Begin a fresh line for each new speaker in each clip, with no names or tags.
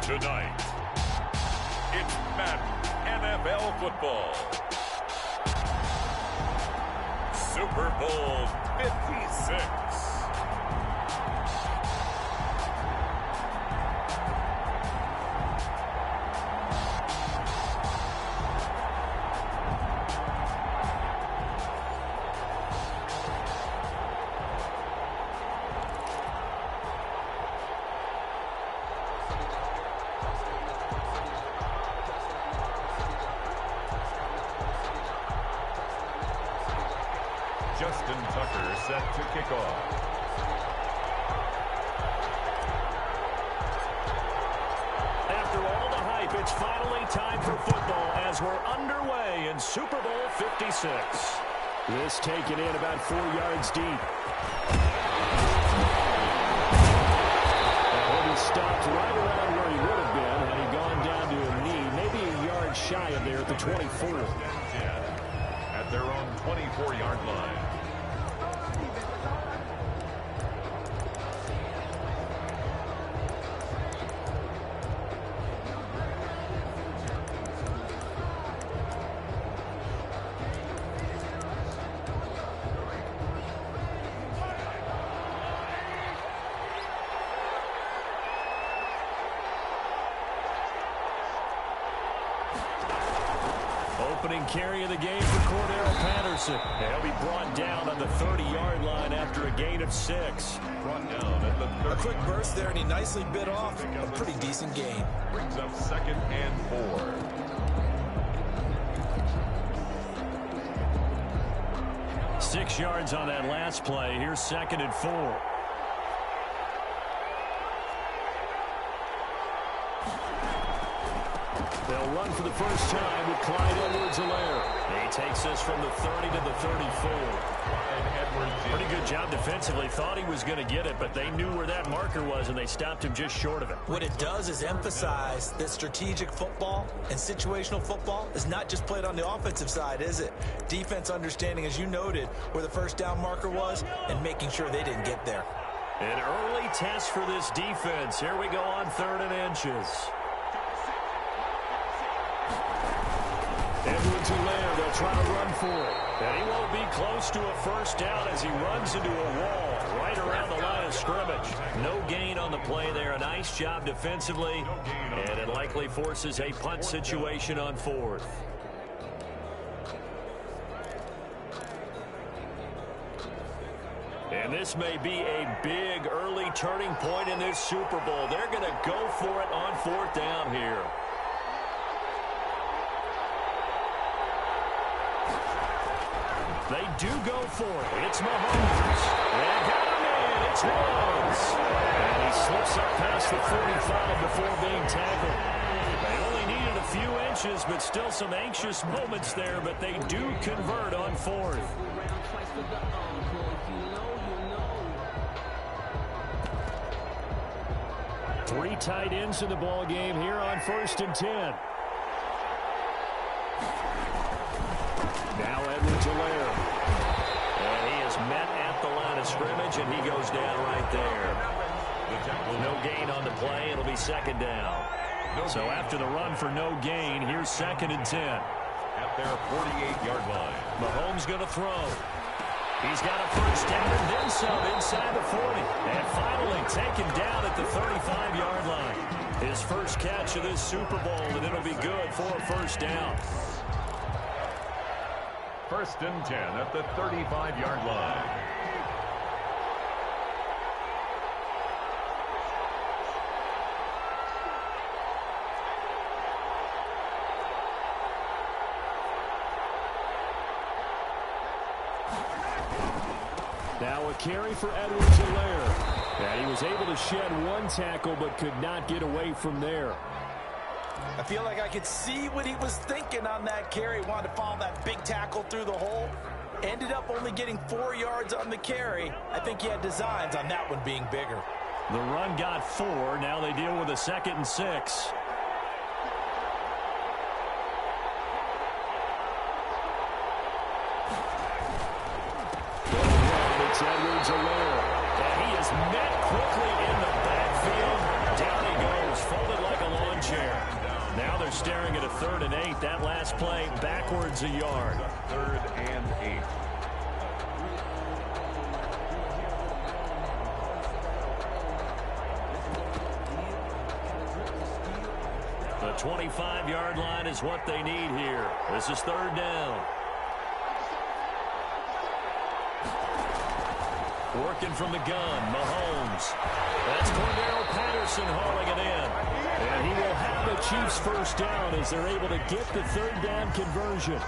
Tonight, it's Madden NFL football. Super Bowl 56. Justin Tucker set to kick off.
After all the hype, it's finally time for football as we're underway in Super Bowl 56. This taken in about 4 yards deep. And he stopped right around where he would have been had he gone down to a knee, maybe a yard shy of there at the 24.
At their own 24-yard line.
Opening carry of the game for Cordero Patterson. He'll be brought down on the 30-yard line after a gain of 6.
Brought down at the 30.
A quick burst there, and he nicely bit off a pretty decent gain.
Brings up 2nd and 4.
Six yards on that last play. Here's 2nd and 4. They'll run for the first time with Clyde Edwards-Helaire. He takes this from the 30 to the 34. Pretty good job defensively. Thought he was going to get it, but they knew where that marker was, and they stopped him just short of it.
What it does is emphasize that strategic football and situational football is not just played on the offensive side, is it? Defense understanding, as you noted, where the first down marker was and making sure they didn't get there.
An early test for this defense. Here we go on 3rd and inches. Edwards-Helaire, they'll try to run for it. And he won't be close to a first down as he runs into a wall right around the line of scrimmage. No gain on the play there. A nice job defensively. And it likely forces a punt situation on 4th. And this may be a big early turning point in this Super Bowl. They're going to go for it on 4th down here. They do go for it. It's Mahomes. They got him in. It's Woods. And he slips up past the 45 before being tackled. They only needed a few inches, but still some anxious moments there, but they do convert on 4th. Three tight ends in the ball game here on 1st and 10. Now Edwards-Helaire. And he is met at the line of scrimmage, and he goes down right there. No gain on the play. It'll be 2nd down. So after the run for no gain, here's 2nd and 10.
At their 48-yard line.
Mahomes going to throw. He's got a first down and then some inside the 40. And finally taken down at the 35-yard line. His first catch of this Super Bowl, and it'll be good for a first down.
1st and 10 at the 35-yard line.
Now a carry for Edwards-Helaire. And he was able to shed one tackle but could not get away from there.
I feel like I could see what he was thinking on that carry. Wanted to follow that big tackle through the hole. Ended up only getting 4 yards on the carry. I think he had designs on that one being bigger.
The run got 4. Now they deal with a 2nd and 6. It's Edwards-Helaire. And he is met quickly in the backfield. Down he goes, folded like a Now they're staring at a 3rd and 8. That last play backwards a yard.
3rd and 8.
The 25-yard line is what they need here. This is 3rd down. Working from the gun, Mahomes. That's Cordero Patterson hauling it in. And he will have the Chiefs first down as they're able to get the 3rd down conversion.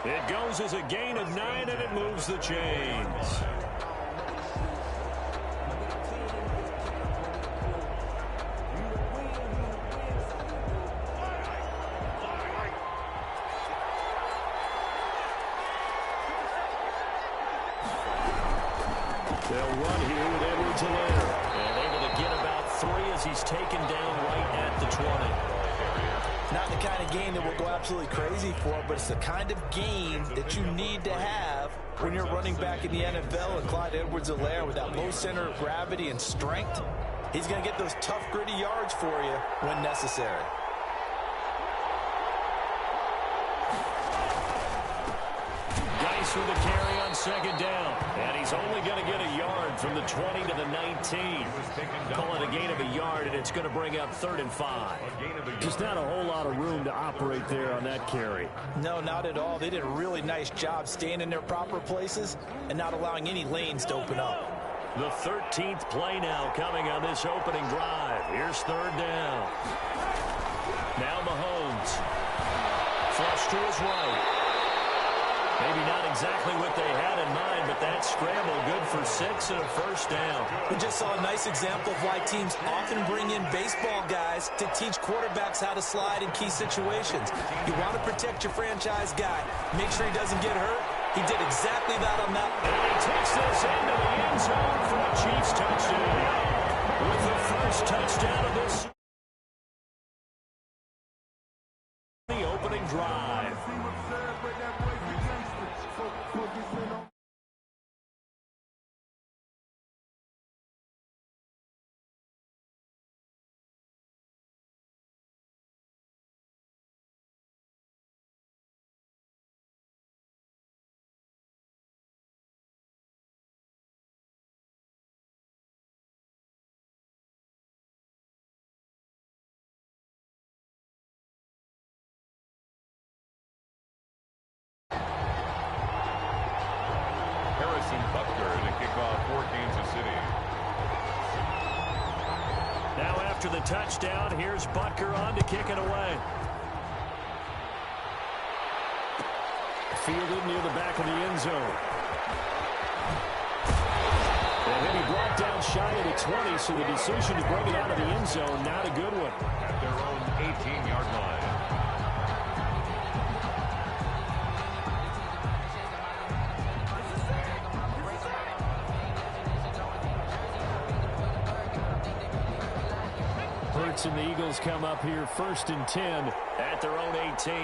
It goes as a gain of 9, and it moves the chains. They'll run here with Edwards-Helaire. And able to get about 3 as he's taken down right at the 20.
Not the kind of game that we'll go absolutely crazy for, but it's the kind of game that you need to have when you're running back in the NFL. And Clyde Edwards-Helaire, with that low center of gravity and strength, he's going to get those tough, gritty yards for you when necessary.
Geis with the carry on 2nd down. And he's only going to get a yard from the 20 to the 19. Call it a gain of a yard, and it's going to bring up 3rd and 5. Just not a whole lot of room to operate there on that carry.
No, not at all. They did a really nice job staying in their proper places and not allowing any lanes to open up.
The 13th play now coming on this opening drive. Here's 3rd down. Now Mahomes. Flush to his right. Maybe not exactly what they had in mind, but that scramble good for 6 and a first down.
We just saw a nice example of why teams often bring in baseball guys to teach quarterbacks how to slide in key situations. You want to protect your franchise guy. Make sure he doesn't get hurt. He did exactly that on that.
And he takes this into the end zone for a Chiefs touchdown. With the first touchdown of this, the opening drive. After the touchdown, here's Butker on to kick it away. Fielded near the back of the end zone. And then he brought down shy of the 20, so the decision to bring it out of the end zone, not a good one.
At their own 18-yard line.
And the Eagles come up here 1st and 10 at their own 18.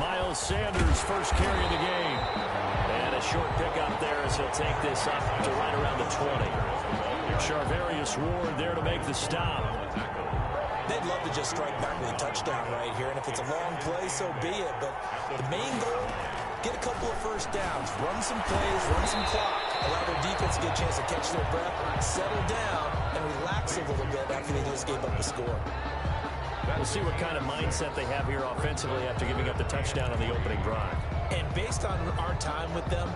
Miles Sanders first carry of the game. And a short pickup there as he'll take this up to right around the 20. Charvarius Ward there to make the stop.
They'd love to just strike back with a touchdown right here, and if it's a long play, so be it. But the main goal, get a couple of first downs, run some plays, run some clock, allow their defense to get a chance to catch their breath, settle down, and relax a little bit after they just gave up a score.
We'll see what kind of mindset they have here offensively after giving up the touchdown on the opening drive.
And based on our time with them,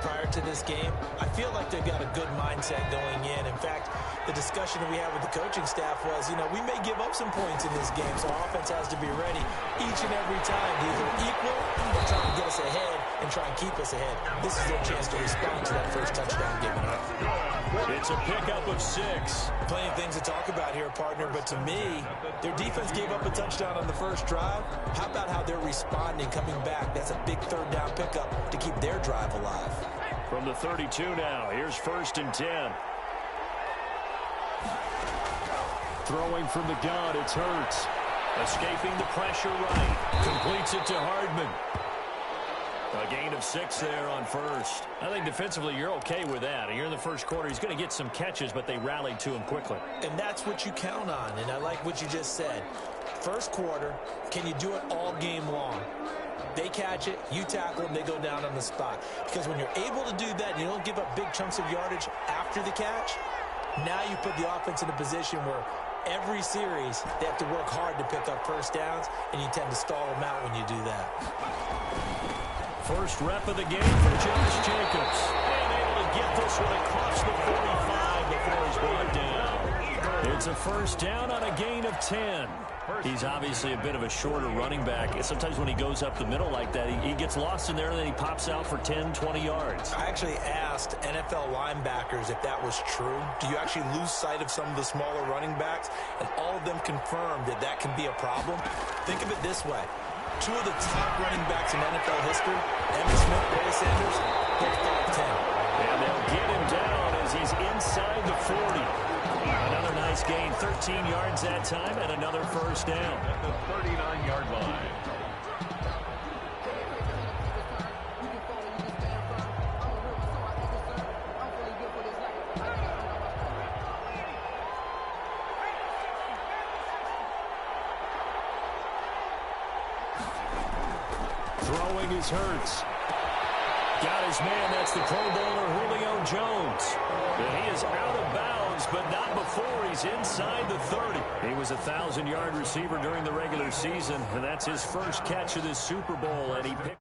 prior to this game, I feel like they've got a good mindset going in. In fact, the discussion that we had with the coaching staff was, we may give up some points in this game, so our offense has to be ready each and every time to either equal or try to get us ahead and try and keep us ahead. This is their chance to respond to that first touchdown given up.
It's a pickup of 6.
Plenty of things to talk about here, partner, but to me, their defense gave up a touchdown on the first drive. How about how they're responding, coming back? That's a big third down pickup to keep their drive alive.
From the 32 now, here's 1st and 10. Throwing from the gun, it's Hurts. Escaping the pressure right. Completes it to Hardman. A gain of 6 there on first. I think defensively you're okay with that. You're in the first quarter. He's going to get some catches, but they rallied to him quickly.
And that's what you count on, and I like what you just said. First quarter, can you do it all game long? They catch it, you tackle them, they go down on the spot. Because when you're able to do that, and you don't give up big chunks of yardage after the catch, now you put the offense in a position where every series they have to work hard to pick up first downs, and you tend to stall them out when you do that.
First rep of the game for Josh Jacobs. And able to get this one across the 45 before he's brought down. It's a first down on a gain of 10. He's obviously a bit of a shorter running back. Sometimes when he goes up the middle like that, he gets lost in there, and then he pops out for 10, 20 yards.
I actually asked NFL linebackers if that was true. Do you actually lose sight of some of the smaller running backs? And all of them confirmed that that can be a problem. Think of it this way. 2 of the top running backs in NFL history, Emmitt Smith, Barry Sanders, both 5'10".
And they'll get him down as he's inside the 40. Another nice gain, 13 yards that time, and another first down.
At the 39-yard line.
Throwing is Hurts. Got his man, that's the Pro Bowler Julio Jones. And he is out of bounds, but not before he's inside the 30. He was a 1,000-yard receiver during the regular season, and that's his first catch of this Super Bowl, and he picked.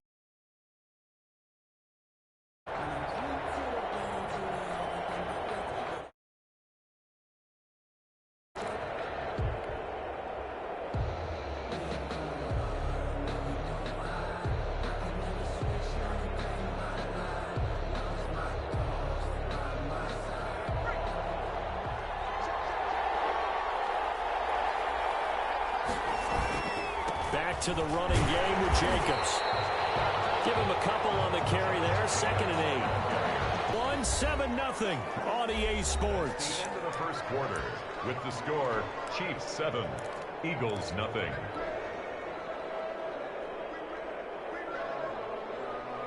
Back to the running game with Jacobs. Give him a couple on the carry there. 2nd and 8. 1-7-0 on EA Sports.
End of the first quarter with the score Chiefs 7, Eagles nothing.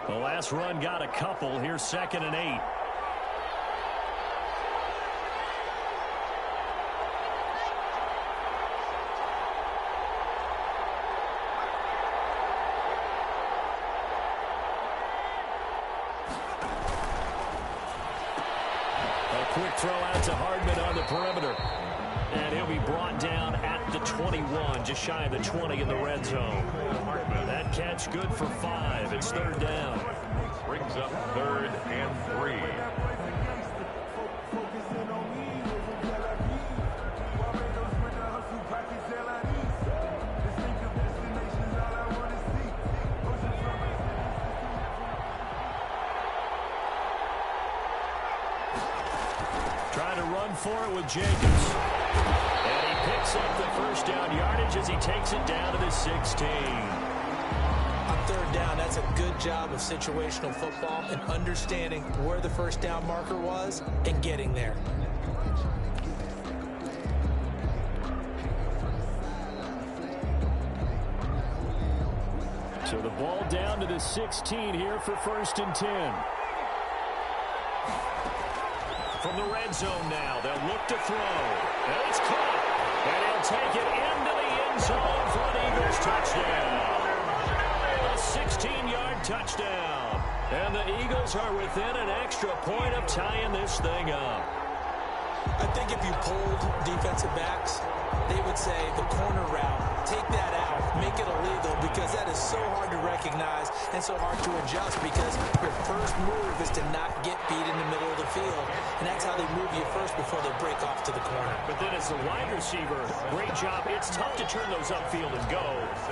The last run got a couple. Here's 2nd and 8. Quick throw out to Hardman on the perimeter. And he'll be brought down at the 21, just shy of the 20 in the red zone. That catch good for 5. It's 3rd down.
Brings up 3rd and 3.
Trying to run for it with Jacobs. And he picks up the first down yardage as he takes it down to the 16.
On 3rd down, that's a good job of situational football and understanding where the first down marker was and getting there.
So the ball down to the 16 here for 1st and 10. From the red zone now, they'll look to throw. And it's caught. And he'll take it into the end zone for an Eagles touchdown. A 16-yard touchdown. And the Eagles are within an extra point of tying this thing up.
I think if you polled defensive backs, they would say the corner route, take that out, make it illegal, because that is so hard to recognize and so hard to adjust, because your first move is to not get beat in the middle of the field, and that's how they move you first before they break off to the corner.
But then as the wide receiver, great job. It's tough to turn those upfield and go,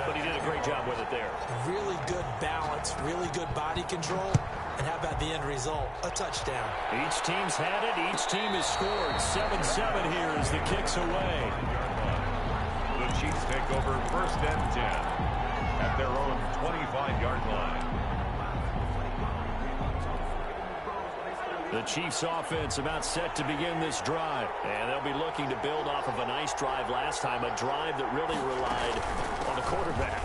but he did a great job with it there.
Really good balance, really good body control. And how about the end result? A touchdown.
Each team's had it. Each team has scored. 7-7 here as the kick's away.
The Chiefs take over 1st and 10 at their own 25-yard line.
The Chiefs offense about set to begin this drive. And they'll be looking to build off of a nice drive last time, a drive that really relied on the quarterback.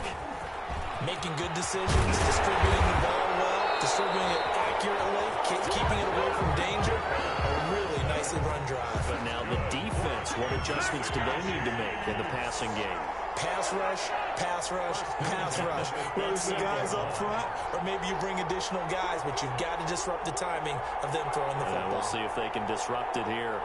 Making good decisions, distributing the ball well, distributing it accurately, keeping it away from danger. A really nicely run drive.
But now the defense, what adjustments do they need to make in the passing game?
Pass rush, pass rush, pass rush. Whether it's the guys up front or maybe you bring additional guys, but you've got to disrupt the timing of them throwing the football.
We'll see if they can disrupt it here.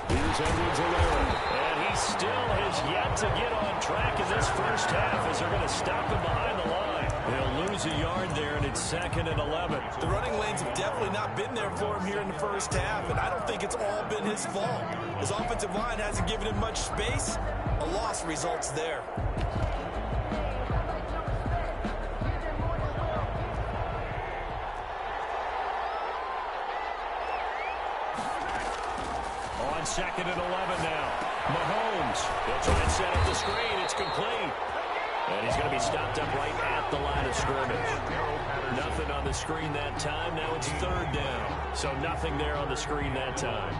Here's Edwards-Helaire. And he still has yet to get on track in this first half as they're going to stop him behind the line. They'll lose a yard there, and it's 2nd and 11.
The running lanes have definitely not been there for him here in the first half, and I don't think it's all been his fault. His offensive line hasn't given him much space. A loss results there.
On 2nd and 11 now. Mahomes. He'll try and set up the screen. It's complete. And he's going to be stopped up right at the line of scrimmage. Nothing on the screen that time. Now it's 3rd down. So nothing there on the screen that time.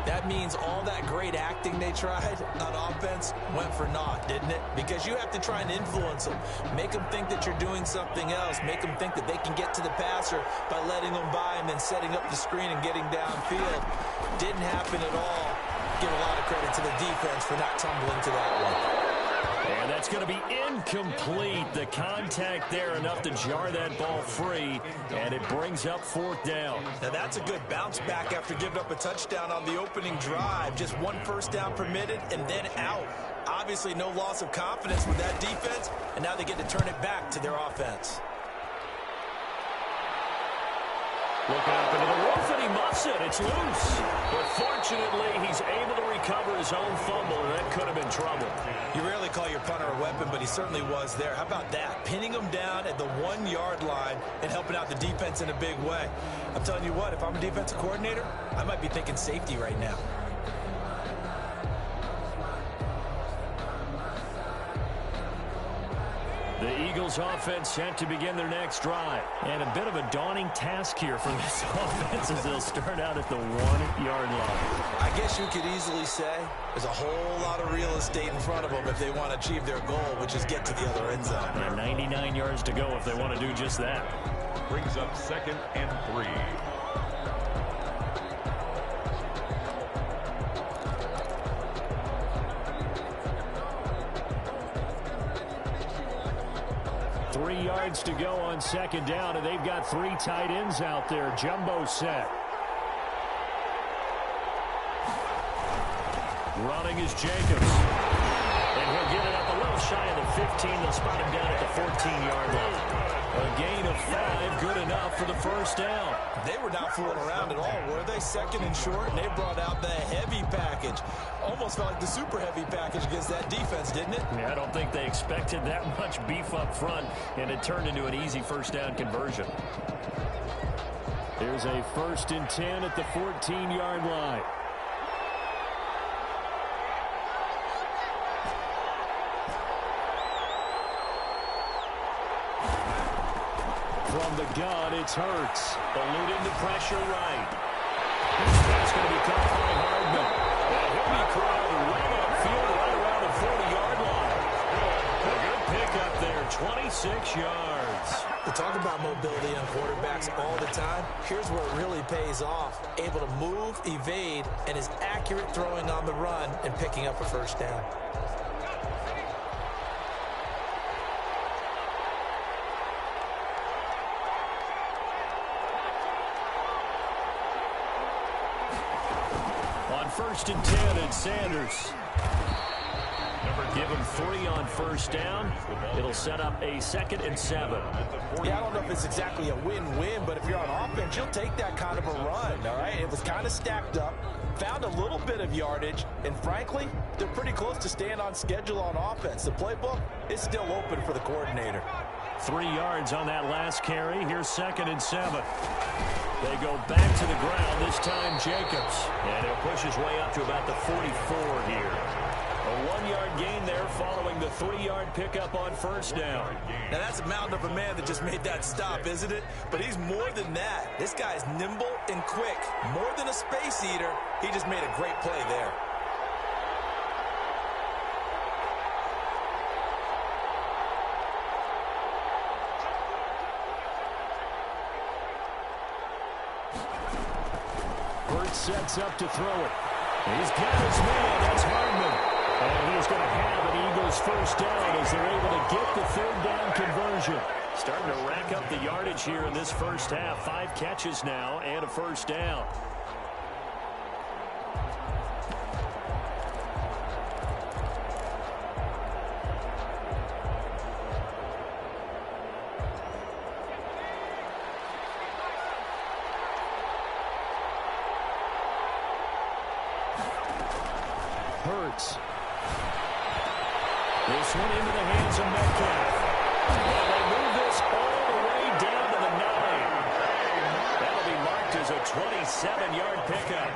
That means all that great acting they tried on offense went for naught, didn't it? Because you have to try and influence them. Make them think that you're doing something else. Make them think that they can get to the passer by letting them by and then setting up the screen and getting downfield. Didn't happen at all. Give a lot of credit to the defense for not tumbling to that one.
And that's going to be incomplete. The contact there enough to jar that ball free, and it brings up 4th down.
Now that's a good bounce back after giving up a touchdown on the opening drive. Just 1 first down permitted and then out. Obviously no loss of confidence with that defense, and now they get to turn it back to their offense.
Looking up into the roof, and he muffs it. It's loose. But fortunately, he's able to recover his own fumble, and that could have been trouble.
You rarely call your punter a weapon, but he certainly was there. How about that? Pinning him down at the 1-yard line and helping out the defense in a big way. I'm telling you what, if I'm a defensive coordinator, I might be thinking safety right now.
The Eagles offense set to begin their next drive. And a bit of a daunting task here for this offense as they'll start out at the 1-yard line.
I guess you could easily say there's a whole lot of real estate in front of them if they want to achieve their goal, which is get to the other end zone.
And 99 yards to go if they want to do just that.
Brings up 2nd and 3.
Three yards to go on 2nd down, and they've got 3 tight ends out there. Jumbo set. Running is Jacobs. And he'll get it up a little shy of the 15. They'll spot him down at the 14-yard line. A gain of 5, good enough for the first down.
They were not fooling around at all, were they? 2nd and short, and they brought out the heavy package. Almost felt like the super heavy package against that defense, didn't it?
Yeah, I don't think they expected that much beef up front, and it turned into an easy first down conversion. There's a 1st and 10 at the 14-yard line. From the gun, it's Hurts. Eluding the pressure right. That's going to be caught by Hardman. And he'll be crawled right upfield, right around the 40-yard line. A good pickup there, 26 yards.
We talk about mobility on quarterbacks all the time. Here's where it really pays off. Able to move, evade, and is accurate throwing on the run and picking up a first down.
On 1st and 10, it's Sanders. Give him 3 on 1st down. It'll set up a 2nd and 7.
Yeah, I don't know if it's exactly a win-win, but if you're on offense, you'll take that kind of a run, all right? It was kind of stacked up, found a little bit of yardage, and frankly, they're pretty close to staying on schedule on offense. The playbook is still open for the coordinator.
3 yards on that last carry. Here's 2nd and 7. They go back to the ground, this time Jacobs. And he'll push his way up to about the 44 here. A 1-yard gain there following the 3-yard pickup on 1st down.
Now that's a mountain of a man that just made that stop, isn't it? But he's more than that. This guy's nimble and quick. More than a space eater, he just made a great play there.
sets up to throw it. He's got his man. That's Hardman. And he's going to have an Eagles first down as they're able to get the third down conversion. Starting to rack up the yardage here in this first half. 5 catches now and a first down. Hurts. This one into the hands of Metcalf. And they move this all the way down to the 9. That'll be marked as a 27-yard pickup.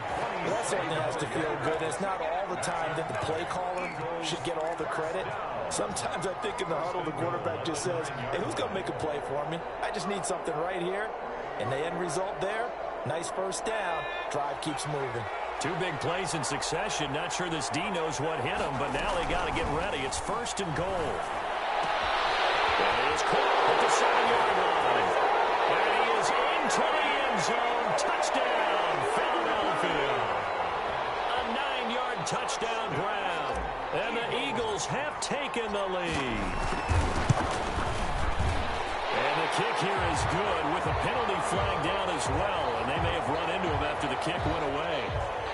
That certainly has to feel good. It's not all the time that the play caller should get all the credit. Sometimes I think in the huddle, the quarterback just says, hey, who's going to make a play for me? I just need something right here. And the end result there, nice first down. Drive keeps moving.
2 big plays in succession. Not sure this D knows what hit him, but now they got to get ready. It's first and goal. And he is caught at the 7-yard line. And he is into the end zone. Touchdown, Philadelphia. A 9-yard touchdown grab. And the Eagles have taken the lead. And the kick here is good with a penalty flag down as well. And they may have run into him after the kick went away.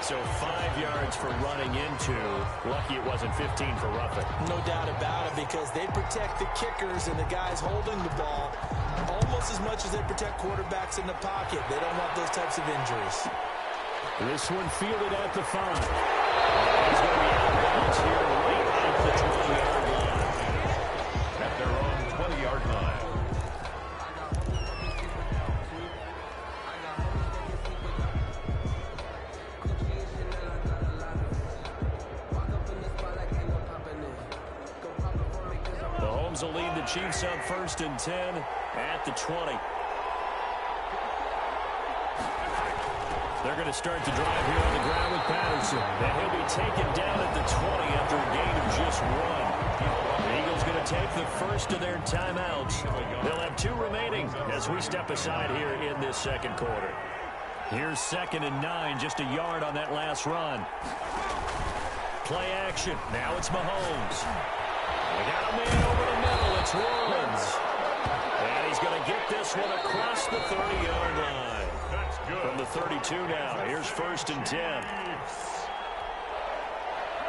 So 5 yards for running into. Lucky it wasn't 15 for roughing.
No doubt about it, because they protect the kickers and the guys holding the ball almost as much as they protect quarterbacks in the pocket. They don't want those types of injuries.
This one fielded at the 5. He's going to be out of bounds here right at the 20-yard line.
At their own 20-yard line.
Will lead the Chiefs up first and 10 at the 20. They're going to start the drive here on the ground with Patterson. And he'll be taken down at the 20 after a gain of just 1. The Eagles going to take the first of their timeouts. They'll have 2 remaining as we step aside here in this second quarter. Here's 2nd and 9, just a yard on that last run. Play action. Now it's Mahomes. We got a man over the middle. It's Rollins. And he's going to get this one across the 30-yard line.
That's good.
From the 32 now. Here's 1st and 10.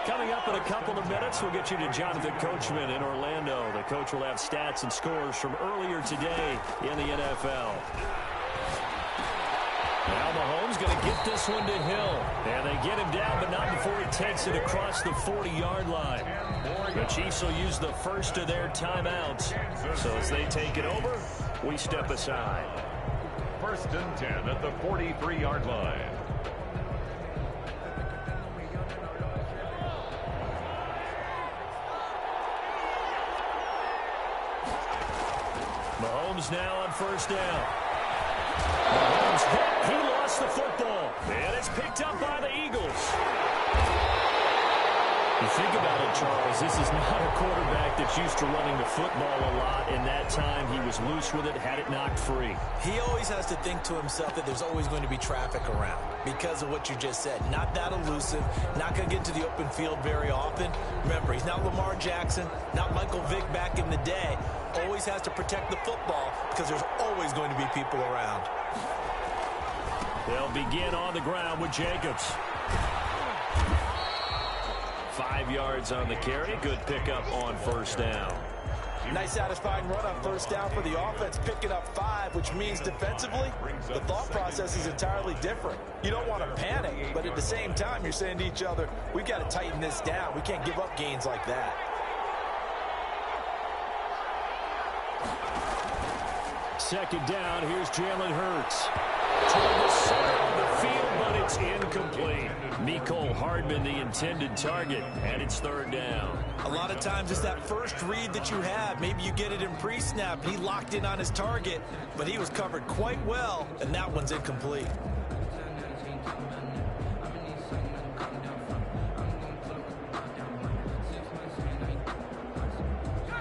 Coming up in a couple of minutes, we'll get you to Jonathan Coachman in Orlando. The coach will have stats and scores from earlier today in the NFL. Now Mahomes going to get this one to Hill. And they get him down, but not before he takes it across the 40-yard line. The Chiefs will use the first of their timeouts. So as they take it over, we step aside.
1st and 10 at the 43-yard line.
Mahomes now on 1st down. Mahomes hit. He lost the football. And it's picked up by the Eagles. You think about it, Charles, this is not a quarterback that's used to running the football a lot, and that time he was loose with it, had it knocked free.
He always has to think to himself that there's always going to be traffic around because of what you just said. Not that elusive, not going to get to the open field very often. Remember, he's not Lamar Jackson, not Michael Vick back in the day. Always has to protect the football because there's always going to be people around.
They'll begin on the ground with Jacobs. 5 yards on the carry. Good pickup on 1st down.
Nice satisfying run on 1st down for the offense, picking up 5, which means defensively, the thought process is entirely different. You don't want to panic, but at the same time, you're saying to each other, we've got to tighten this down. We can't give up gains like that.
Second down, here's Jalen Hurts. Toward the center of the field, but it's incomplete. Mecole Hardman, the intended target, and it's 3rd down.
A lot of times it's that first read that you have. Maybe you get it in pre-snap. He locked in on his target, but he was covered quite well, and that one's incomplete.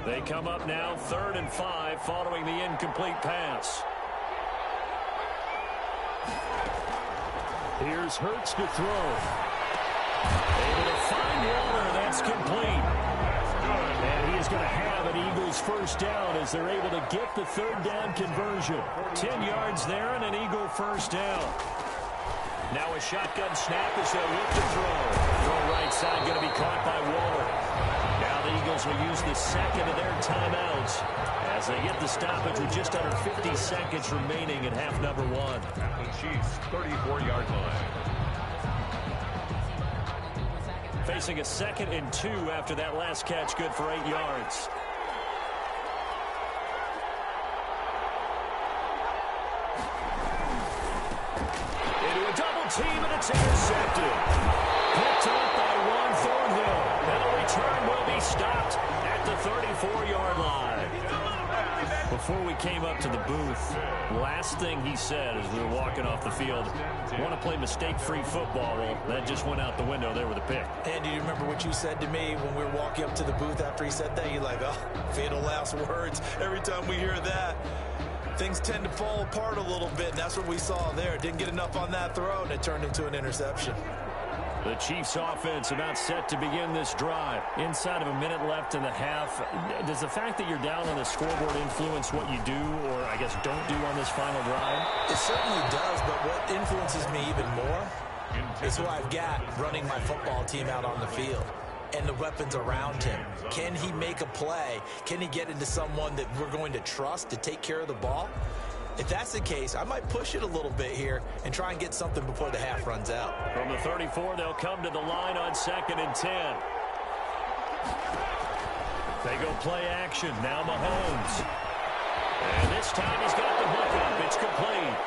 They come up now 3rd and 5 following the incomplete pass. Here's Hurts to throw. Able to find Waller. That's complete. And he is going to have an Eagles first down as they're able to get the third down conversion. 10 yards there and an Eagle first down. Now a shotgun snap as they'll look to throw. Throw right side going to be caught by Waller. Now the Eagles will use the second of their timeouts as they get the stoppage with just under 50 seconds remaining in half number one.
At the Chiefs' 34-yard line.
Facing a 2nd and 2 after that last catch, good for 8 yards. Into a double team, and it's intercepted. Picked up by Juan Thornhill. And the return will be stopped at the 34-yard line. Before we came up to the booth, last thing he said as we were walking off the field, want to play mistake-free football. Well, that just went out the window there with a pick.
Andy, do you remember what you said to me when we were walking up to the booth after he said that? You're like, oh, fatal last words. Every time we hear that, things tend to fall apart a little bit, and that's what we saw there. Didn't get enough on that throw, and it turned into an interception.
The Chiefs offense about set to begin this drive. Inside of a minute left in the half. Does the fact that you're down on the scoreboard influence what you do, or I guess don't do on this final drive?
It certainly does, but what influences me even more is who I've got running my football team out on the field and the weapons around him. Can he make a play? Can he get into someone that we're going to trust to take care of the ball? If that's the case, I might push it a little bit here and try and get something before the half runs out.
From the 34, they'll come to the line on 2nd and 10. They go play action. Now Mahomes. And this time he's got the hook up. It's complete.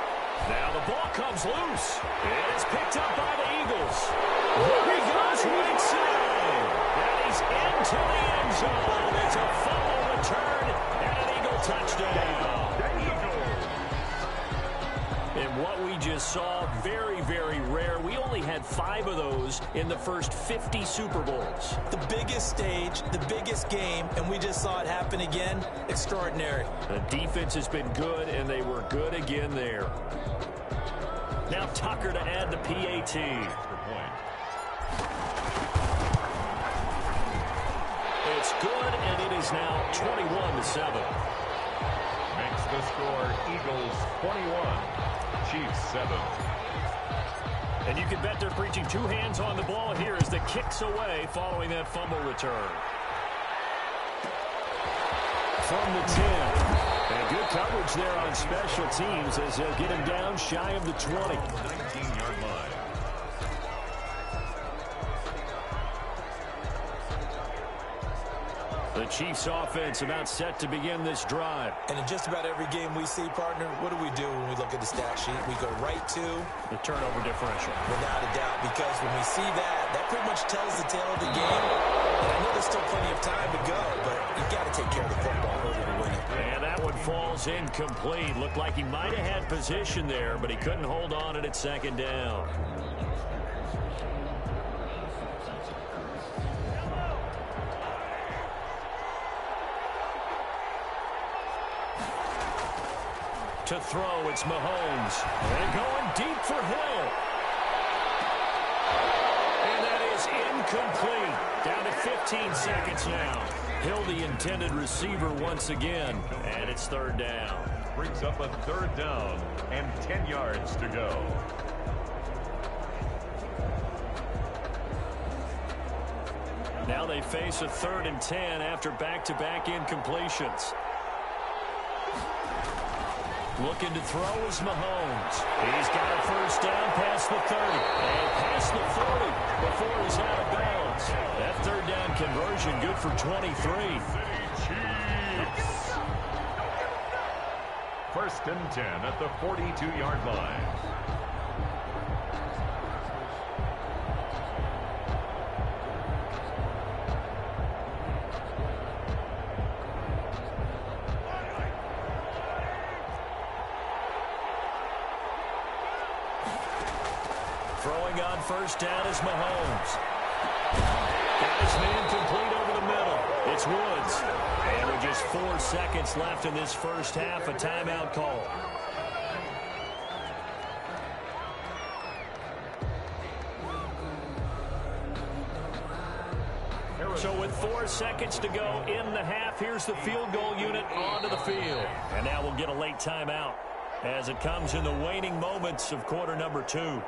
Now the ball comes loose. And it's picked up by the Eagles. Here he goes right side. And he's into the end zone. It's a fumble return and an Eagle touchdown. And what we just saw, very, very rare. We only had 5 of those in the first 50 Super Bowls.
The biggest stage, the biggest game, and we just saw it happen again. Extraordinary.
The defense has been good, and they were good again there. Now Tucker to add the PAT. It's good, and it is now 21-7.
Makes the score Eagles 21. Chiefs 7.
And you can bet they're preaching 2 hands on the ball here as the kick's away following that fumble return. From the 10. And good coverage there on special teams as they'll get him down shy of the 20.
19-yard line.
The Chiefs offense about set to begin this drive.
And in just about every game we see, partner, what do we do when we look at the stat sheet? We go right to
the turnover differential.
Without a doubt, because when we see that pretty much tells the tale of the game. And I know there's still plenty of time to go, but you've got to take care of the football in order to win it.
And that one falls incomplete. Looked like he might have had position there, but he couldn't hold on it at 2nd down. To throw, it's Mahomes. And going deep for Hill. And that is incomplete. Down to 15 seconds now. Hill, the intended receiver once again. And it's 3rd down.
Brings up a 3rd down and 10 yards to go.
Now they face a 3rd and 10 after back-to-back incompletions. Looking to throw is Mahomes. He's got a first down past the 30 and past the 40 before he's out of bounds. That 3rd down conversion good for 23.
Chiefs. 1st and 10 at the 42-yard line.
Throwing on first down is Mahomes. Got his man complete over the middle. It's Woods. And with just 4 seconds left in this first half, a timeout call. So with 4 seconds to go in the half, here's the field goal unit onto the field. And now we'll get a late timeout as it comes in the waning moments of quarter number 2.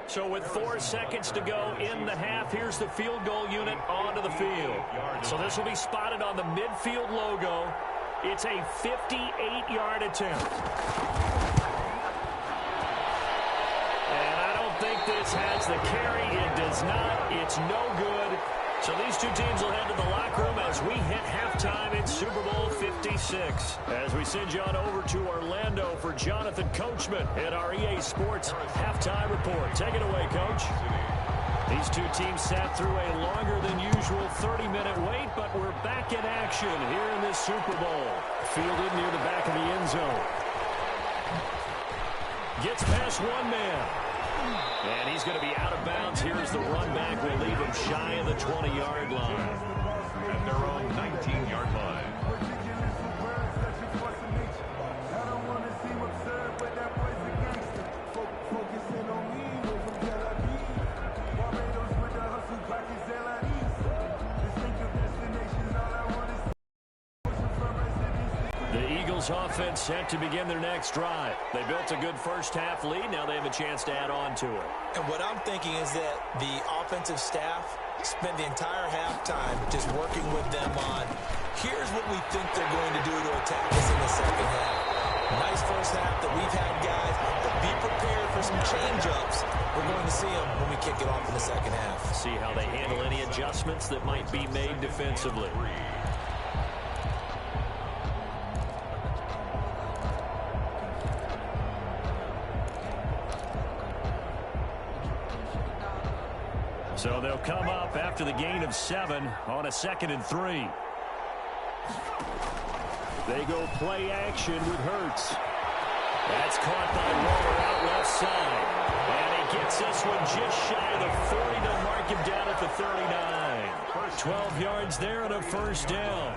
So with 4 seconds to go in the half, here's the field goal unit onto the field. So this will be spotted on the midfield logo. It's a 58-yard attempt. And I don't think this has the carry. It does not. It's no good. So these two teams will head to the locker room as we hit halftime in Super Bowl 56. As we send you on over to Orlando for Jonathan Coachman at our EA Sports halftime report. Take it away, Coach. These two teams sat through a longer than usual 30-minute wait, but we're back in action here in this Super Bowl. Fielded near the back of the end zone. Gets past one man. And he's going to be out of bounds. Here's the run back. Will leave him shy of the 20-yard line.
At their own 19-yard line.
Offense set to begin their next drive. They built a good first-half lead. Now they have a chance to add on to it.
And what I'm thinking is that the offensive staff spent the entire halftime just working with them on, here's what we think they're going to do to attack us in the second half. Nice first half that we've had, guys, but be prepared for some change-ups. We're going to see them when we kick it off in the second half.
See how they handle any adjustments that might be made defensively. So they'll come up after the gain of 7 on a 2nd and 3. They go play action with Hurts. That's caught by Waller out left side. And he gets this one just shy of the 40 to mark him down at the 39. 12 yards there and a first down.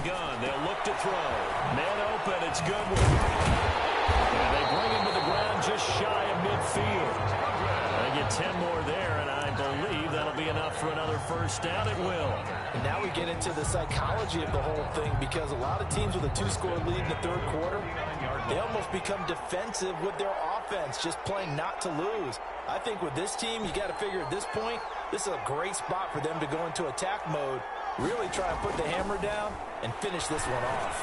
Gun. They'll look to throw. Man open. It's good. And they bring him to the ground just shy of midfield. They get 10 more there, and I believe that'll be enough for another first down. It will.
And now we get into the psychology of the whole thing, because a lot of teams with a 2-score lead in the third quarter, they almost become defensive with their offense, just playing not to lose. I think with this team, you got to figure at this point, this is a great spot for them to go into attack mode, really try and put the hammer down and finish this one off.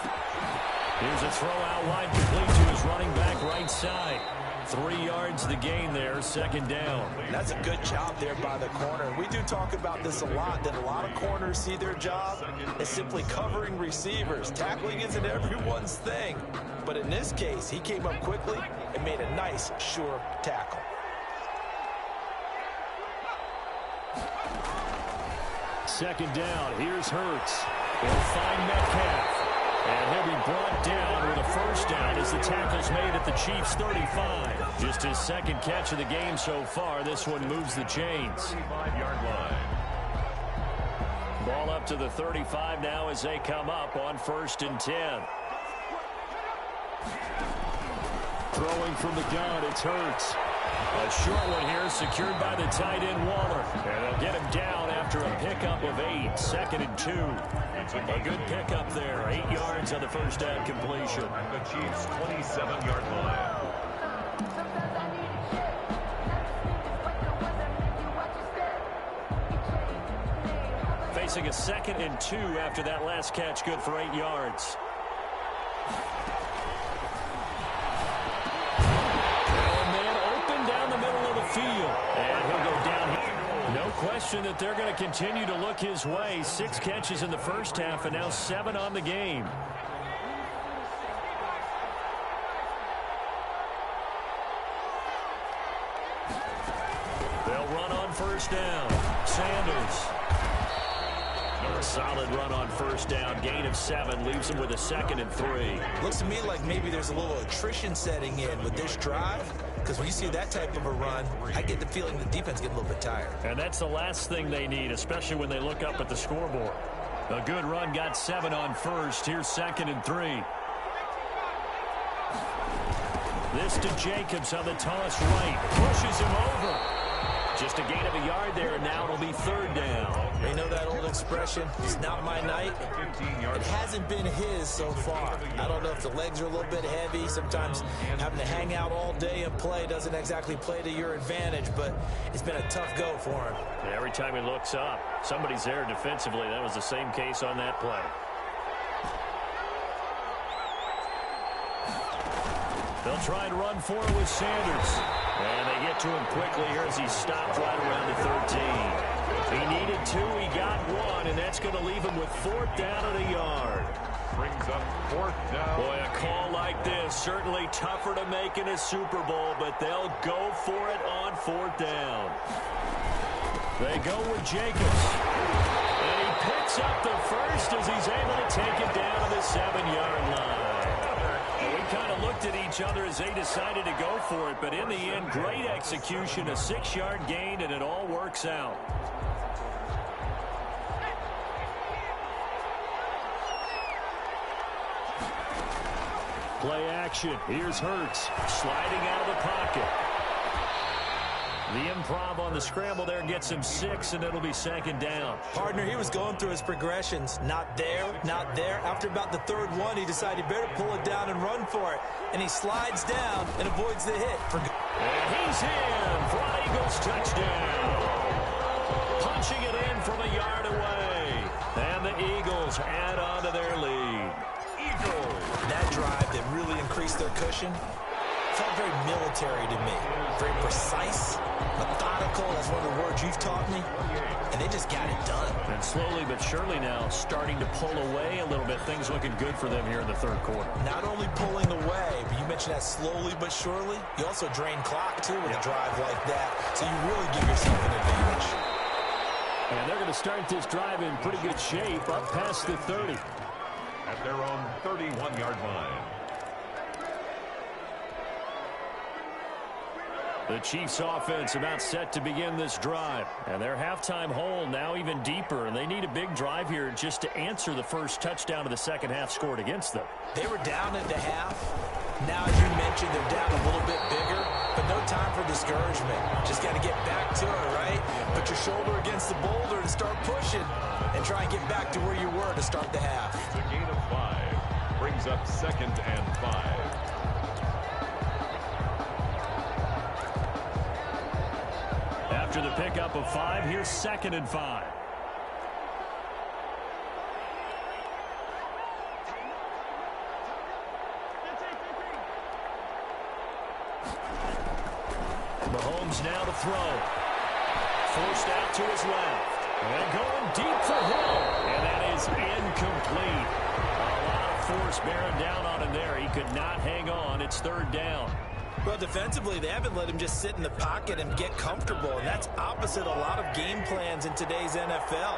Here's a throw out wide, complete to his running back right side. 3 yards the gain there, second down.
And that's a good job there by the corner. We do talk about this a lot, that a lot of corners see their job as simply covering receivers. Tackling isn't everyone's thing. But in this case, he came up quickly and made a nice, sure tackle.
Second down, here's Hurts. He'll find Metcalf. And he'll be brought down with a first down as the tackle's made at the Chiefs' 35. Just his second catch of the game so far. This one moves the chains.
35-yard line.
Ball up to the 35 now as they come up on 1st and 10. Throwing from the gun, it's Hurts. A short one here, secured by the tight end Waller. And they'll get him down after a pickup of 8. 2nd and 2. A good pickup there. 8 yards on the first down completion.
At the Chiefs' 27-yard line.
Facing a 2nd and 2 after that last catch, good for 8 yards. Field, and he'll go down here. No question that they're going to continue to look his way. 6 catches in the first half and now 7 on the game. They'll run on first down. Sanders. A solid run on first down. Gain of 7 leaves him with a 2nd and 3.
Looks to me like maybe there's a little attrition setting in with this drive, because when you see that type of a run, I get the feeling the defense getting a little bit tired.
And that's the last thing they need, especially when they look up at the scoreboard. A good run got 7 on first. Here's 2nd and 3. This to Jacobs on the toss right. Pushes him over. Just a gain of a yard there, and now it'll be 3rd down.
You know that old expression, it's not my night. It hasn't been his so far. I don't know if the legs are a little bit heavy. Sometimes having to hang out all day and play doesn't exactly play to your advantage, but it's been a tough go for him.
And every time he looks up, somebody's there defensively. That was the same case on that play. They'll try and run for it with Sanders. And they get to him quickly here as he stopped right around the 13. He needed 2, he got 1, and that's going to leave him with 4th down and a yard.
Brings up 4th down.
Boy, a call like this, certainly tougher to make in a Super Bowl, but they'll go for it on 4th down. They go with Jacobs. And he picks up the first as he's able to take it down to the 7-yard line. Kind of looked at each other as they decided to go for it, but in the end, great execution, a 6-yard gain, and it all works out. Play action. Here's Hurts sliding out of the pocket. The improv on the scramble there gets him 6, and it'll be 2nd down.
Partner, he was going through his progressions. Not there, not there. After about the 3rd one, he decided he better pull it down and run for it. And he slides down and avoids the hit.
And he's in for an Eagles touchdown. Punching it in from a yard away. And the Eagles add on to their lead. Eagles.
That drive that really increased their cushion felt very military to me. Very precise, methodical. That's one of the words you've taught me. And they just got it done.
And slowly but surely now starting to pull away a little bit. Things looking good for them here in the 3rd quarter.
Not only pulling away, but you mentioned that slowly but surely. You also drain clock, too, with a drive like that. So you really give yourself an advantage.
And they're going to start this drive in pretty good shape up past the 30.
At their own 31-yard line.
The Chiefs offense about set to begin this drive. And their halftime hole now even deeper. And they need a big drive here just to answer the first touchdown of the second half scored against them.
They were down at the half. Now, as you mentioned, they're down a little bit bigger. But no time for discouragement. Just got to get back to it, right? Put your shoulder against the boulder and start pushing. And try and get back to where you were to start the half.
It's a gain of 5. Brings up 2nd and 5.
After the pickup of 5, here's 2nd and 5. Mahomes now to throw. Forced out to his left. And going deep for Hill. And that is incomplete. A lot of force bearing down on him there. He could not hang on. It's 3rd down.
Well, defensively, they haven't let him just sit in the pocket and get comfortable, and that's opposite a lot of game plans in today's NFL.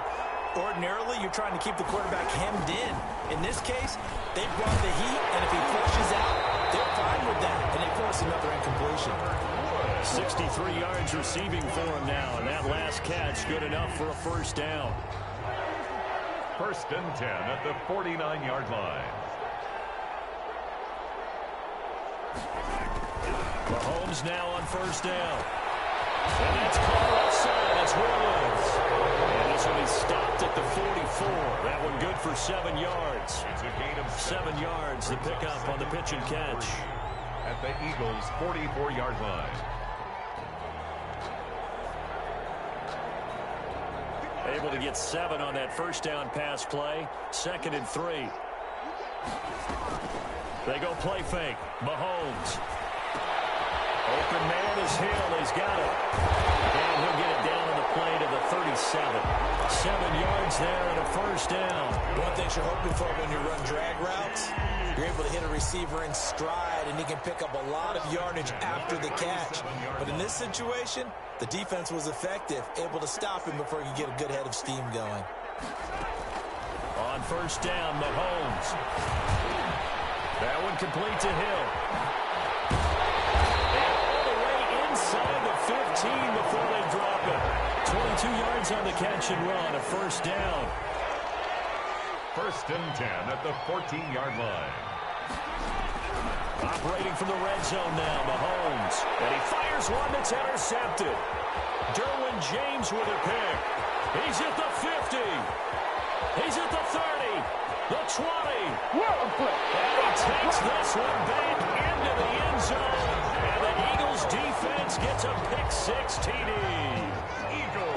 Ordinarily, you're trying to keep the quarterback hemmed in. In this case, they brought the heat, and if he flushes out, they're fine with that, and they force another incompletion.
63 yards receiving for him now, and that last catch good enough for a 1st down.
1st and 10 at the 49-yard line.
Mahomes now on 1st down. And that's called outside. It's Williams. And this will be stopped at the 44. That one good for 7 yards.
It's a gain of
7 yards, the pickup on the pitch and catch.
At the Eagles' 44-yard line.
Able to get 7 on that 1st down pass play. 2nd and 3. They go play fake. Mahomes. Open man is Hill. He's got it. And he'll get it down on the play to the 37. 7 yards there and a 1st down.
One thing you're hoping for when you run drag routes, you're able to hit a receiver in stride, and he can pick up a lot of yardage after the catch. But in this situation, the defense was effective, able to stop him before he could get a good head of steam going.
On first down, Mahomes. That one complete to Hill. And all the way inside the 15 before they drop it. 22 yards on the catch and run, a first down.
First and 10 at the 14-yard line.
Operating from the red zone now, Mahomes. And he fires one that's intercepted. Derwin James with a pick. He's at the 50. He's at the 30. The 20. And he takes this one back into the end zone. And the Eagles defense gets a pick-6 TD.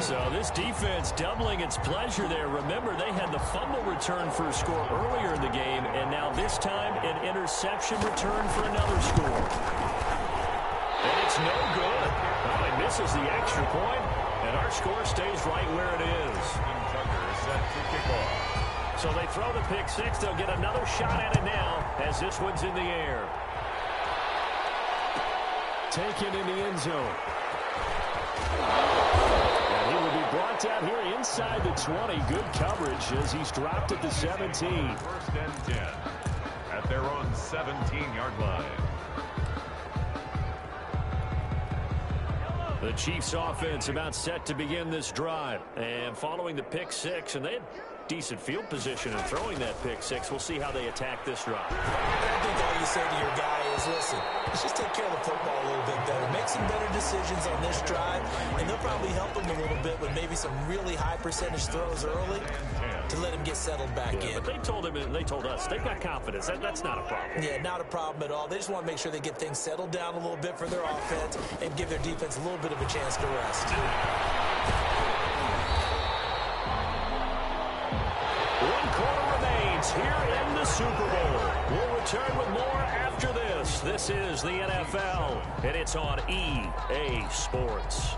So this defense doubling its pleasure there. Remember, they had the fumble return for a score earlier in the game, and now this time an interception return for another score. And it's no good. Well, he misses the extra point, and our score stays right where it is.
Tucker set to kick off.
So they throw the pick-6. They'll get another shot at it now as this one's in the air. Taken in the end zone. He will be brought down here inside the 20. Good coverage as he's dropped at the 17.
First and 10 at their own 17-yard line.
The Chiefs offense about set to begin this drive. And following the pick-6, and they had decent field position in throwing that pick-6. We'll see how they attack this drive.
I think all you say to your guy is, listen, let's just take care of the football a little bit better. Make some better decisions on this drive, and they'll probably help him a little bit with maybe some really high percentage throws early to let him get settled back in.
But they told him and they told us they've got confidence. That's not a problem.
Yeah, not a problem at all. They just want to make sure they get things settled down a little bit for their offense and give their defense a little bit of a chance to rest.
One quarter remains here in the Super Bowl. We'll return with more after this. This is the NFL, and it's on EA Sports.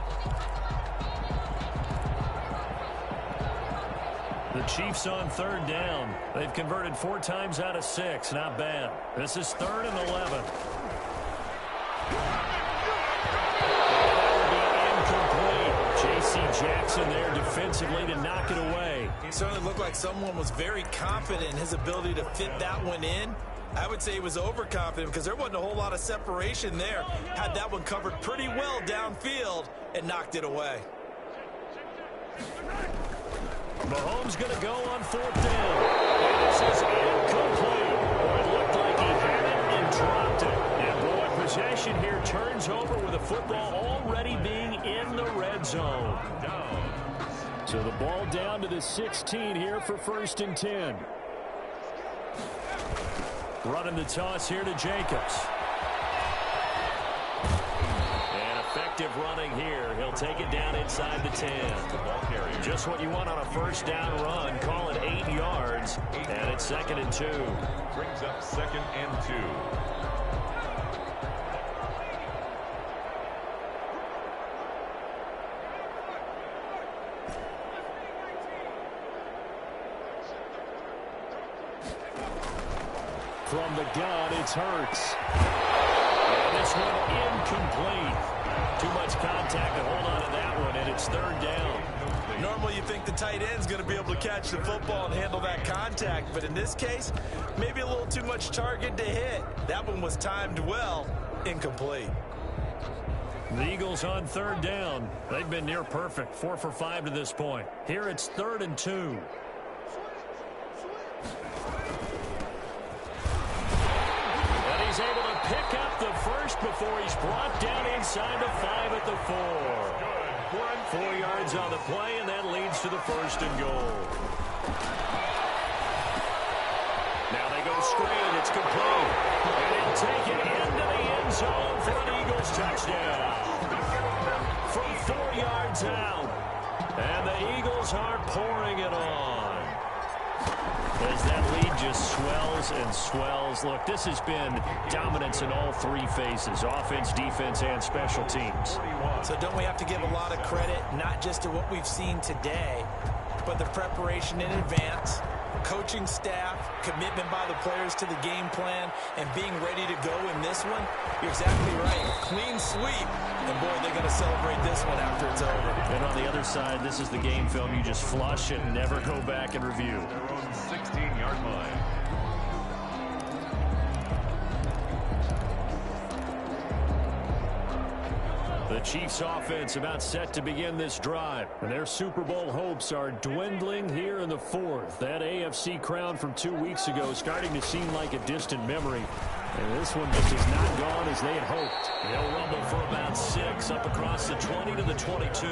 The Chiefs on third down. They've converted 4 times out of 6. Not bad. This is 3rd and 11. J.C. Jackson there defensively to knock it away.
He certainly looked like someone was very confident in his ability to fit that one in. I would say he was overconfident because there wasn't a whole lot of separation there. Had that one covered pretty well downfield and knocked it away.
Mahomes going to go on 4th down. This is incomplete. Boy, it looked like he had it and dropped it. And boy, possession here turns over with the football already being in the red zone. So the ball down to the 16 here for 1st and 10. Running the toss here to Jacobs. And effective running here. He'll take it down inside the 10. Just what you want on a 1st down run. Call it 8 yards. And it's 2nd and 2.
Brings up 2nd and 2.
From the gun, it's Hurts. And this one incomplete. Too much contact to hold on to that one, and it's 3rd down.
Normally you think the tight end's going to be able to catch the football and handle that contact, but in this case, maybe a little too much target to hit. That one was timed well, incomplete.
The Eagles on 3rd down. They've been near perfect, 4 for 5 to this point. Here it's 3rd and 2. He's able to pick up the first before he's brought down inside the 5 at the 4. 4 yards on the play, and that leads to the 1st and goal. Now they go screen. It's complete. And they'll take it into the end zone for an Eagles touchdown. From 4 yards out. And the Eagles are pouring it on. As that lead just swells and swells. Look, this has been dominance in all 3 phases, offense, defense, and special teams.
So don't we have to give a lot of credit, not just to what we've seen today, but the preparation in advance, coaching staff, commitment by the players to the game plan, and being ready to go in this one, you're exactly right. Clean sweep, and boy, they're going to celebrate this one after it's over.
And on the other side, this is the game film you just flush and never go back and review.
Their own 16-yard line.
The Chiefs offense about set to begin this drive. And their Super Bowl hopes are dwindling here in the fourth. That AFC crown from 2 weeks ago is starting to seem like a distant memory. And this one just is not gone as they had hoped. They'll rumble for about 6 up across the 20 to the 22.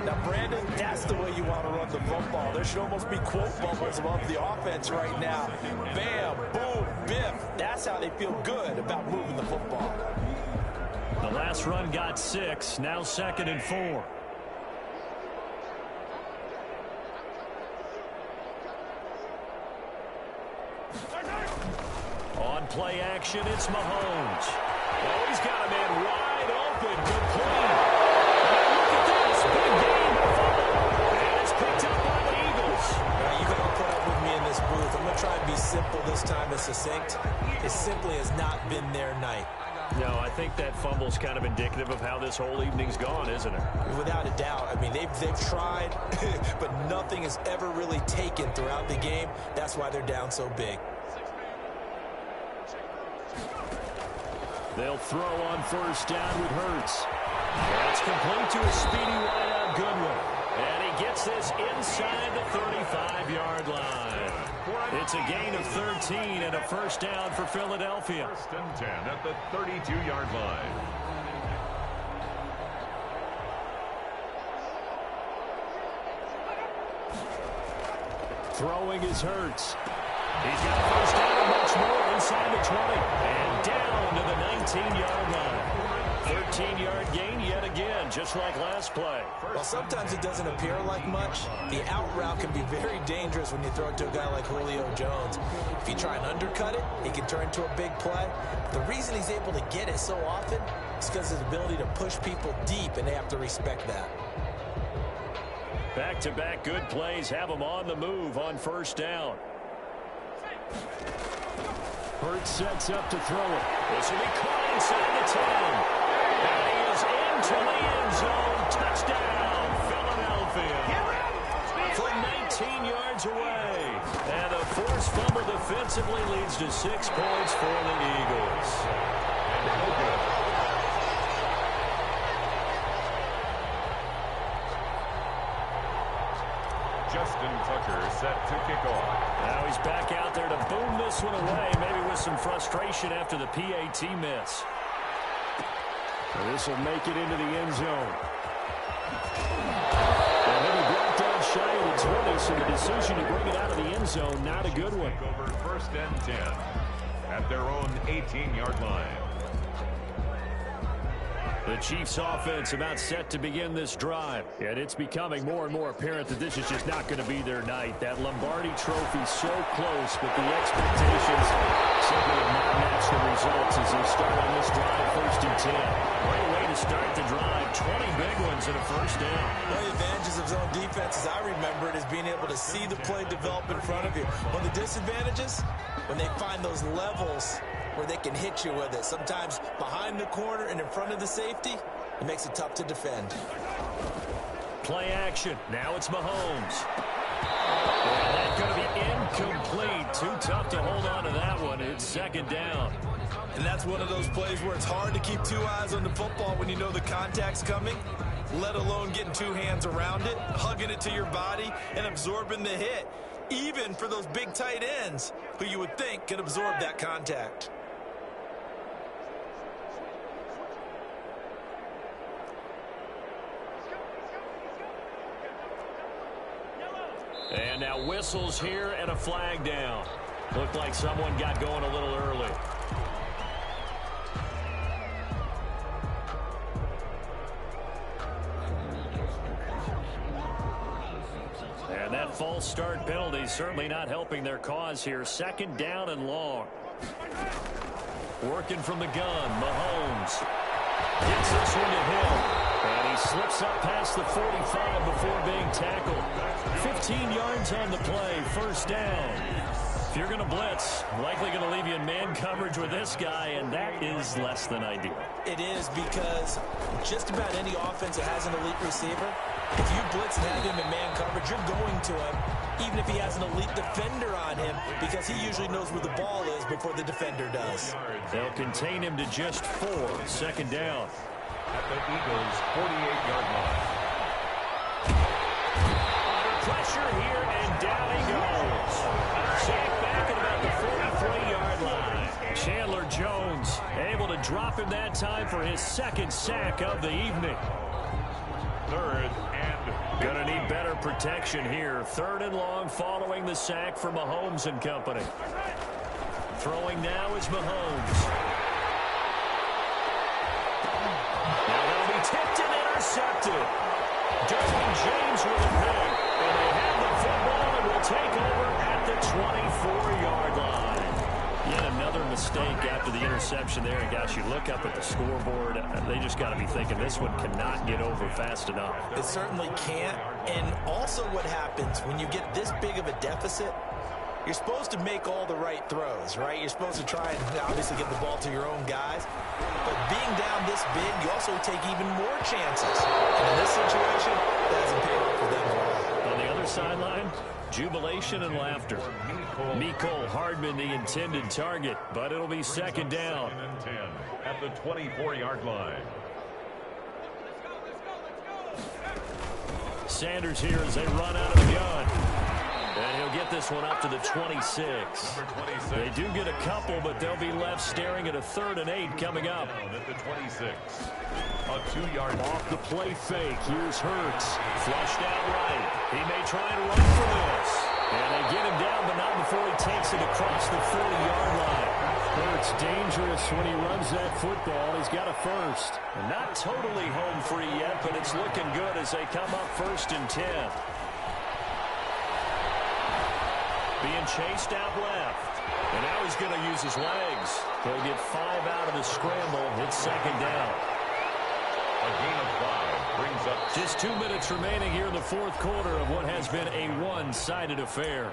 Now, Brandon, that's the way you want to run the football. There should almost be quote bubbles above the offense right now. Bam, boom, biff. That's how they feel good about moving the football.
The last run got 6, now 2nd and 4. On play action, it's Mahomes. Oh, he's got a man wide open, complete. Look at this, big game. And it's picked up by the Eagles.
Now, you got to put up with me in this booth. I'm going to try and be simple this time and succinct. It simply has not been their night.
No, I think that fumble's kind of indicative of how this whole evening's gone, isn't it?
Without a doubt. I mean, they've tried, but nothing has ever really taken throughout the game. That's why they're down so big.
They'll throw on first down with Hurts. That's complete to a speedy wideout Goodwin. And he gets this inside the 35-yard line. It's a gain of 13 and a first down for Philadelphia.
1st and 10 at the 32-yard line.
Throwing is Hurts. He's got a first down and much more inside the 20. And down to the 19-yard line. 13-yard gain yet again, just like last play.
Well, sometimes it doesn't appear like much. The out route can be very dangerous when you throw it to a guy like Julio Jones. If you try and undercut it, it can turn into a big play. The reason he's able to get it so often is because of his ability to push people deep, and they have to respect that.
Back-to-back good plays have him on the move on first down. Hurts sets up to throw it. This will be caught inside the 10. And he is into the end zone. Touchdown, Philadelphia. From 19 yards away. And a forced fumble defensively leads to 6 points for the Eagles.
Justin Tucker set to kick off.
Now he's back out there to boom this one away, maybe with some frustration after the PAT miss. This will make it into the end zone. And then he blocked out shy of the 20, so the decision to bring it out of the end zone, not a good one.
Over 1st and 10 at their own 18-yard line.
The Chiefs offense about set to begin this drive. And it's becoming more and more apparent that this is just not going to be their night. That Lombardi trophy so close, but the expectations simply have not matched the results as they start on this drive 1st and 10. Great way to start the drive. 20 big ones and a first down.
One of the advantages of zone defense, as I remember it, is being able to see the play develop in front of you. One of the disadvantages, when they find those levels where they can hit you with it. Sometimes behind the corner and in front of the safety, it makes it tough to defend.
Play action. Now it's Mahomes. And that's going to be incomplete. Too tough to hold on to that one. It's 2nd down.
And that's one of those plays where it's hard to keep 2 eyes on the football when you know the contact's coming, let alone getting 2 hands around it, hugging it to your body, and absorbing the hit. Even for those big tight ends who you would think can absorb that contact.
And now whistles here and a flag down. Looked like someone got going a little early. And that false start penalty certainly not helping their cause here. 2nd down and long. Working from the gun, Mahomes gets this one to him. And he slips up past the 45 before being tackled. 15 yards on the play, first down. If you're going to blitz, likely going to leave you in man coverage with this guy, and that is less than ideal.
It is, because just about any offense that has an elite receiver, if you blitz and have him in man coverage, you're going to him, even if he has an elite defender on him, because he usually knows where the ball is before the defender does.
They'll contain him to just 4, second down.
At the Eagles' 48-yard line.
Under pressure here, and down he goes. Sacked back at about the 43-yard line. Chandler Jones able to drop him that time for his second sack of the evening.
Third and
Gonna need better protection here. Third and long following the sack for Mahomes and company. Throwing now is Mahomes. Now that'll be tipped and intercepted. Derwin James with a pick. And they have the football and will take over at the 24-yard line. Yet another mistake after the interception there. And gosh, you look up at the scoreboard, they just got to be thinking this one cannot get over fast enough.
It certainly can't. And also what happens when you get this big of a deficit, you're supposed to make all the right throws, right? You're supposed to try and obviously get the ball to your own guys. But being down this big, you also take even more chances. And in this situation, that hasn't paid off for them at all.
On the other sideline, jubilation and laughter. Mecole Hardman, the intended target, but it'll be second down.
10 at the 24-yard line.
Sanders here as they run out of the gun. And he'll get this one up to the 26. They do get a couple, but they'll be left staring at a 3rd and 8 coming up.
At the 26. A 2-yard
Off the play fake. Here's Hurts. Flushed out right. He may try and run for this. And they get him down, but not before he takes it across the 40-yard line. Hurts dangerous when he runs that football. He's got a first. And not totally home free yet, but it's looking good as they come up 1st and 10. Being chased out left. And now he's going to use his legs. He'll get 5 out of the scramble. It's second down.
A gain of 5 brings up
just 2 minutes remaining here in the 4th quarter of what has been a one-sided affair.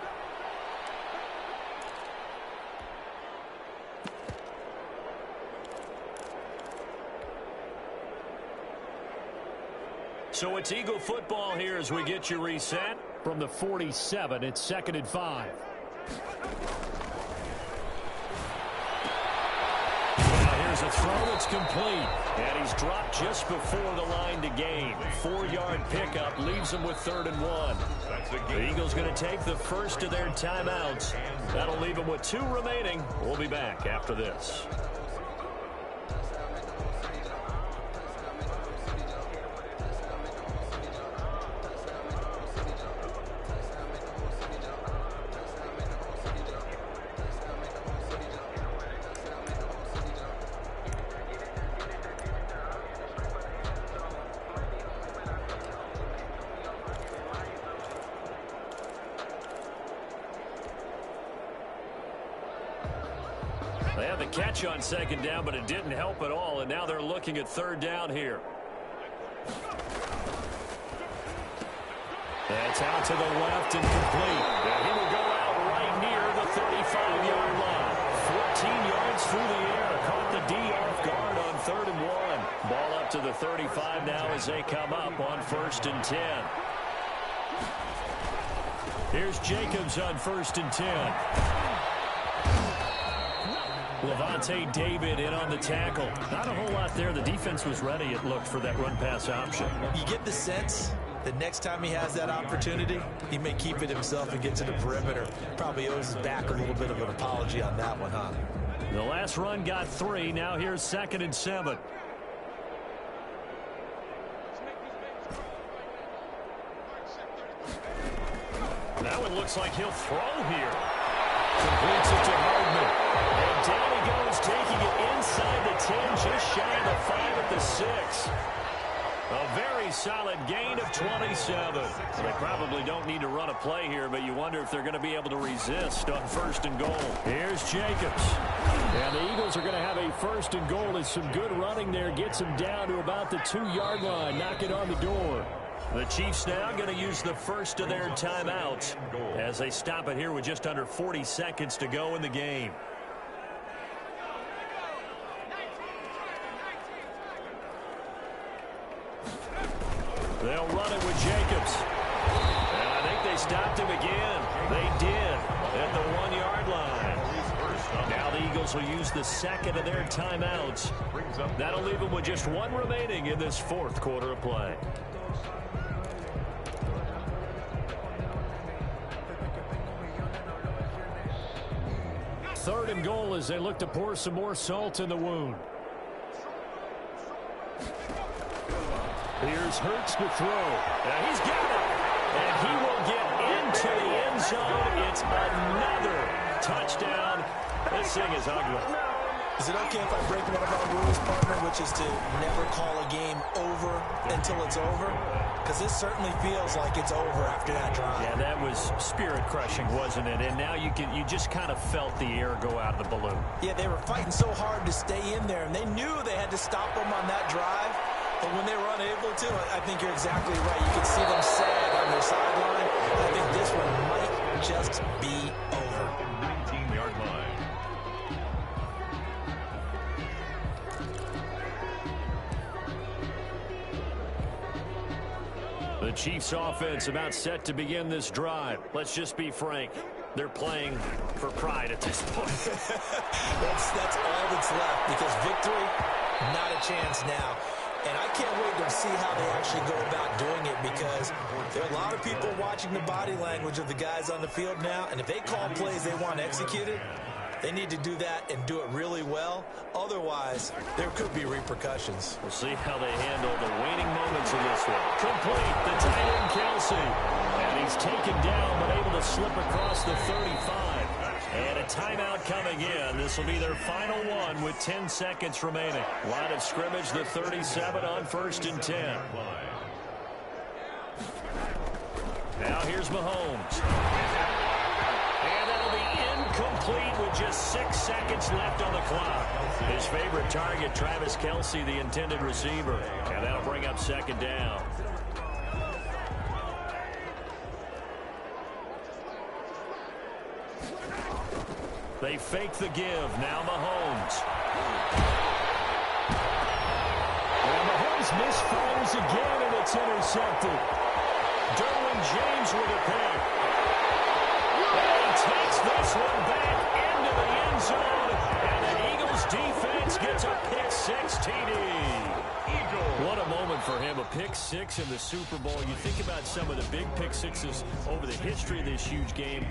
So it's Eagle football here as we get you reset. From the 47, it's 2nd and 5. Now here's a throw that's complete. And he's dropped just before the line to gain. 4-yard pickup leaves him with 3rd and 1. The Eagles going to take the first of their timeouts. That'll leave them with 2 remaining. We'll be back after this. They had the catch on 2nd down, but it didn't help at all, and now they're looking at 3rd down here. That's out to the left and complete. And he will go out right near the 35-yard line. 14 yards through the air. Caught the D off guard on 3rd and 1. Ball up to the 35 now as they come up on 1st and 10. Here's Jacobs on 1st and 10. Levante David in on the tackle. Not a whole lot there. The defense was ready, it looked, for that run-pass option.
You get the sense that next time he has that opportunity, he may keep it himself and get to the perimeter. Probably owes his back a little bit of an apology on that one, huh?
The last run got 3. Now here's 2nd and 7. That one looks like he'll throw here. Completes it to Hardman. And down he goes, taking it inside the 10, just shy of the 5 at the 6. A very solid gain of 27. They probably don't need to run a play here, but you wonder if they're going to be able to resist on 1st and goal. Here's Jacobs. And the Eagles Eagles are going to have a first and goal as some good running there gets them down to about the 2-yard line, knocking on the door. The Chiefs now going to use the first of their timeouts as they stop it here with just under 40 seconds to go in the game. They'll run it with Jacobs. And I think they stopped him again. They did at the 1-yard line. Now the Eagles will use the second of their timeouts. That'll leave them with just one remaining in this fourth quarter of play. Third and goal as they look to pour some more salt in the wound. Here's Hurts to throw. Now he's got it. And he will get into the end zone. It's another touchdown. This thing is ugly.
Is it okay if I break one of our rules, partner, which is to never call a game over until it's over? Because this certainly feels like it's over after that drive.
Yeah, that was spirit-crushing, wasn't it? And now you just kind of felt the air go out of the balloon.
Yeah, they were fighting so hard to stay in there, and they knew they had to stop them on that drive. But when they were unable to, I think you're exactly right. You could see them sag on their sideline. I think this one might just be over.
19-yard line.
The Chiefs offense about set to begin this drive. Let's just be frank. They're playing for pride at this point.
that's all that's left, because victory, not a chance now. And I can't wait to see how they actually go about doing it, because there are a lot of people watching the body language of the guys on the field now, and if they call plays they want executed, they need to do that and do it really well. Otherwise, there could be repercussions.
We'll see how they handle the waning moments in this one. Complete, the tight end Kelsey. And he's taken down, but able to slip across the 35. And a timeout coming in. This will be their final one with 10 seconds remaining. Line of scrimmage, the 37 on 1st and 10. Now here's Mahomes. And that'll be incomplete with just 6 seconds left on the clock. His favorite target, Travis Kelce, the intended receiver. And that'll bring up 2nd down. They fake the give. Now Mahomes. And Mahomes misfires again, and it's intercepted. Derwin James with a pick. And he takes this one back into the end zone. And the Eagles defense gets a pick-6 TD. What a moment for him, a pick-6 in the Super Bowl. You think about some of the big pick-6s over the history of this huge game.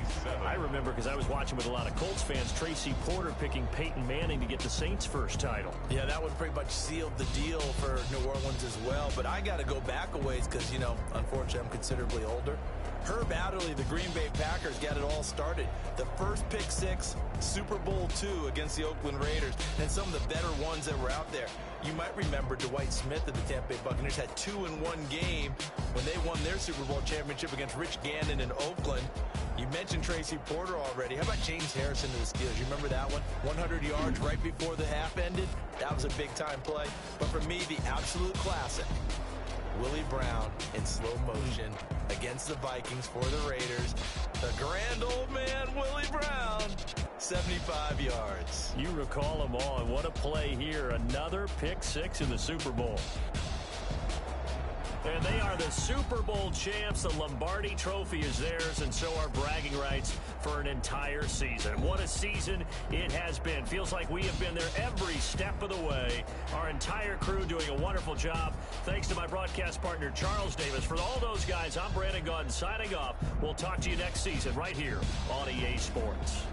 I remember, because I was watching with a lot of Colts fans, Tracy Porter picking Peyton Manning to get the Saints' first title.
Yeah, that one pretty much sealed the deal for New Orleans as well. But I got to go back a ways because, you know, unfortunately I'm considerably older. Herb Adderley, the Green Bay Packers, got it all started. The first pick-6, Super Bowl II against the Oakland Raiders, and some of the better ones that were out there. You might remember Dwight Smith of the Tampa Bay Buccaneers had 2 in one game when they won their Super Bowl championship against Rich Gannon in Oakland. You mentioned Tracy Porter already. How about James Harrison to the Steelers? You remember that one? 100 yards right before the half ended? That was a big-time play. But for me, the absolute classic, Willie Brown in slow motion against the Vikings for the Raiders. The grand old man, Willie Brown, 75 yards.
You recall them all, and what a play here. Another pick-6 in the Super Bowl. And they are the Super Bowl champs. The Lombardi Trophy is theirs, and so are bragging rights for an entire season. What a season it has been. Feels like we have been there every step of the way. Our entire crew doing a wonderful job. Thanks to my broadcast partner, Charles Davis. For all those guys, I'm Brandon Gaudin signing off. We'll talk to you next season right here on EA Sports.